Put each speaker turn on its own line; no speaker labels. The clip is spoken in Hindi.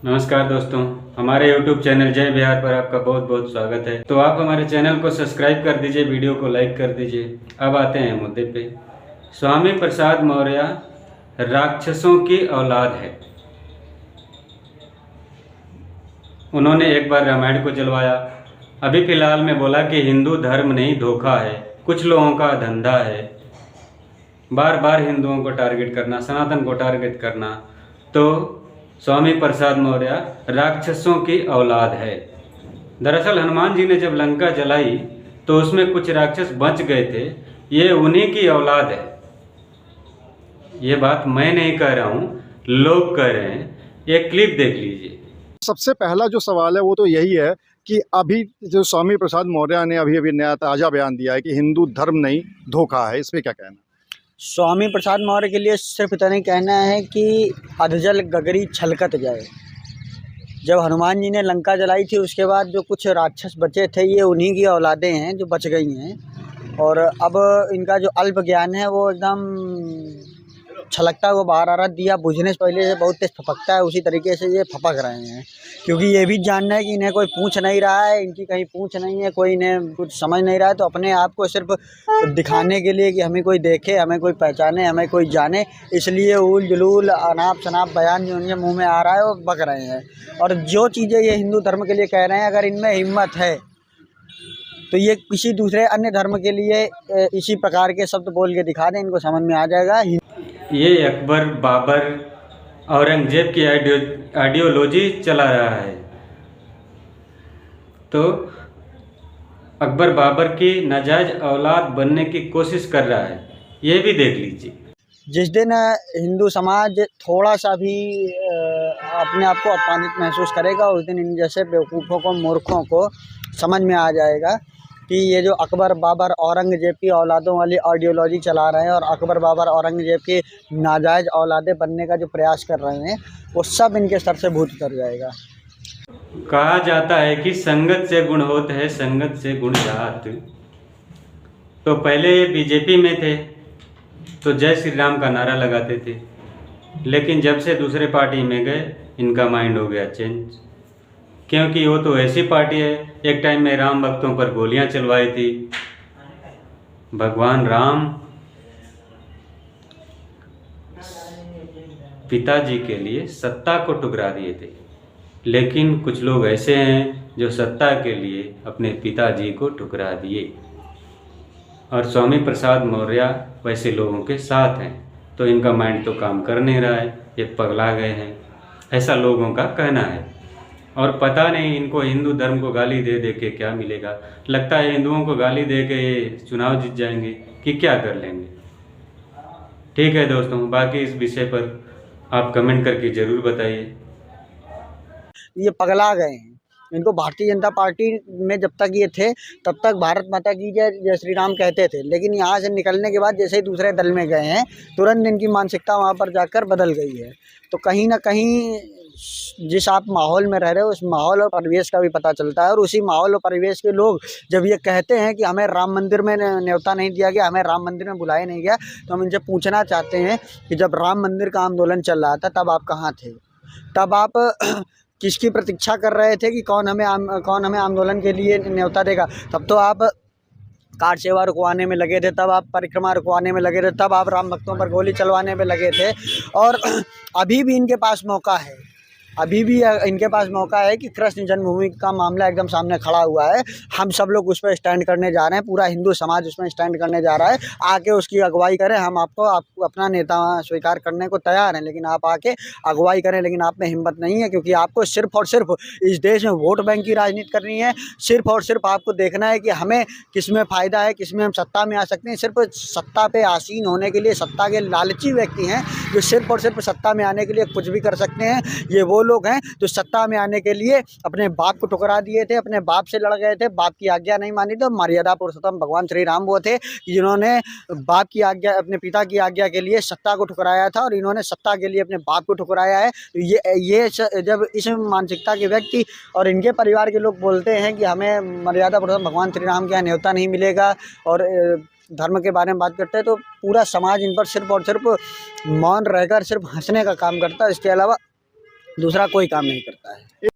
नमस्कार दोस्तों, हमारे YouTube चैनल जय बिहार पर आपका बहुत बहुत स्वागत है। तो आप हमारे चैनल को सब्सक्राइब कर दीजिए, वीडियो को लाइक कर दीजिए। अब आते हैं मुद्दे पे। स्वामी प्रसाद मौर्य राक्षसों की औलाद है। उन्होंने एक बार रामायण को जलवाया, अभी फिलहाल में बोला कि हिंदू धर्म नहीं धोखा है, कुछ लोगों का धंधा है। बार बार हिंदुओं को टारगेट करना, सनातन को टारगेट करना। तो स्वामी प्रसाद मौर्य राक्षसों की औलाद है। दरअसल हनुमान जी ने जब लंका जलाई तो उसमें कुछ राक्षस बच गए थे, ये उन्हीं की औलाद है। ये बात मैं नहीं कह रहा हूँ, लोग कह रहे हैं। एक क्लिप देख लीजिए।
सबसे पहला जो सवाल है वो तो यही है कि अभी जो स्वामी प्रसाद मौर्य ने अभी नया ताज़ा बयान दिया है कि हिंदू धर्म नहीं धोखा है, इस पे क्या कहना?
स्वामी प्रसाद मौर्य के लिए सिर्फ इतना ही कहना है कि अधजल गगरी छलकत जाए। जब हनुमान जी ने लंका जलाई थी उसके बाद जो कुछ राक्षस बचे थे ये उन्हीं की औलादें हैं जो बच गई हैं। और अब इनका जो अल्प ज्ञान है वो एकदम छलकता हुआ बाहर आ रहा। दिया बुझने से पहले से बहुत तेज फपकता है, उसी तरीके से ये फपक रहे हैं। क्योंकि ये भी जानना है कि इन्हें कोई पूछ नहीं रहा है, इनकी कहीं पूछ नहीं है, कोई इन्हें कुछ समझ नहीं रहा है। तो अपने आप को सिर्फ दिखाने के लिए कि हमें कोई देखे, हमें कोई पहचाने, हमें कोई जाने, इसलिए उल जुलूल अनाप शनाप बयान जो उनके मुँह में आ रहा है वो बक रहे हैं। और जो चीज़ें ये हिंदू धर्म के लिए कह रहे हैं, अगर इनमें हिम्मत है तो ये किसी दूसरे अन्य धर्म के लिए इसी प्रकार के शब्द बोल के दिखा दें, इनको समझ में आ जाएगा।
ये अकबर, बाबर, औरंगजेब की आइडियोलॉजी चला रहा है। तो अकबर बाबर की नाजायज औलाद बनने की कोशिश कर रहा है, ये भी देख लीजिए।
जिस दिन हिंदू समाज थोड़ा सा भी अपने आप को अपमानित महसूस करेगा, उस दिन इन जैसे बेवकूफ़ों को, मूर्खों को समझ में आ जाएगा कि ये जो अकबर बाबर औरंगजेब की औलादों वाली आइडियोलॉजी चला रहे हैं और अकबर बाबर औरंगजेब की नाजायज़ औलादें बनने का जो प्रयास कर रहे हैं वो सब इनके सर से भूत उतर जाएगा।
कहा जाता है कि संगत से गुण होते हैं, संगत से गुण जात। तो पहले ये बीजेपी में थे तो जय श्री राम का नारा लगाते थे, लेकिन जब से दूसरे पार्टी में गए इनका माइंड हो गया चेंज। क्योंकि वो तो ऐसी पार्टी है, एक टाइम में राम भक्तों पर गोलियां चलवाई थी। भगवान राम पिताजी के लिए सत्ता को ठुकरा दिए थे, लेकिन कुछ लोग ऐसे हैं जो सत्ता के लिए अपने पिताजी को ठुकरा दिए। और स्वामी प्रसाद मौर्य वैसे लोगों के साथ हैं, तो इनका माइंड तो काम कर नहीं रहा है, ये पगला गए हैं, ऐसा लोगों का कहना है। और पता नहीं इनको हिंदू धर्म को गाली दे दे के क्या मिलेगा। लगता है हिंदुओं को गाली दे के ये चुनाव जीत जाएंगे कि क्या कर लेंगे। ठीक है दोस्तों, बाकी इस विषय पर आप कमेंट करके ज़रूर बताइए।
ये पगला गए हैं। इनको भारतीय जनता पार्टी में जब तक ये थे तब तक भारत माता की जय, जय श्री राम कहते थे, लेकिन यहाँ से निकलने के बाद जैसे ही दूसरे दल में गए हैं तुरंत इनकी मानसिकता वहाँ पर जाकर बदल गई है। तो कहीं ना कहीं जिस आप माहौल में रह रहे हो उस माहौल और परिवेश का भी पता चलता है। और उसी माहौल और परिवेश के लोग जब ये कहते हैं कि हमें राम मंदिर में न्योता नहीं दिया गया, हमें राम मंदिर में बुलाया नहीं गया, तो हम इनसे पूछना चाहते हैं कि जब राम मंदिर का आंदोलन चल रहा था तब आप कहाँ थे? तब आप किसकी प्रतीक्षा कर रहे थे कि कौन हमें आंदोलन के लिए न्योता देगा? तब तो आप कार सेवा रुकवाने में लगे थे, तब आप परिक्रमा रुकवाने में लगे थे, तब आप राम भक्तों पर गोली चलवाने में लगे थे। और अभी भी इनके पास मौका है, अभी भी इनके पास मौका है कि कृष्ण जन्मभूमि का मामला एकदम सामने खड़ा हुआ है। हम सब लोग उस पर स्टैंड करने जा रहे हैं, पूरा हिंदू समाज उसमें स्टैंड करने जा रहा है। आके उसकी अगुवाई करें, हम आपको अपना नेता स्वीकार करने को तैयार हैं, लेकिन आप आके अगुवाई करें। लेकिन आप में हिम्मत नहीं है, क्योंकि आपको सिर्फ और सिर्फ इस देश में वोट बैंक की राजनीति करनी है। सिर्फ और सिर्फ आपको देखना है कि हमें किस में फ़ायदा है, किस में हम सत्ता में आ सकते हैं। सिर्फ सत्ता पे आसीन होने के लिए सत्ता के लालची व्यक्ति हैं जो सिर्फ और सिर्फ सत्ता में आने के लिए कुछ भी कर सकते हैं। ये वो लोग हैं जो सत्ता में आने के लिए अपने बाप को ठुकरा दिए थे, अपने बाप से लड़ गए थे, बाप की आज्ञा नहीं मानी। तो मर्यादा पुरुषोत्तम भगवान श्री राम वो थे जिन्होंने बाप की आज्ञा, अपने पिता की आज्ञा के लिए सत्ता को ठुकराया था, और इन्होंने सत्ता के लिए अपने बाप को ठुकराया है। ये जब इस मानसिकता के व्यक्ति और इनके परिवार के लोग बोलते हैं कि हमें मर्यादा पुरुषोत्तम भगवान श्री राम के यहाँ न्योता नहीं मिलेगा और धर्म के बारे में बात करते हैं, तो पूरा समाज इन पर सिर्फ और सिर्फ मौन रहकर सिर्फ हंसने का काम करता है। इसके अलावा दूसरा कोई काम नहीं करते।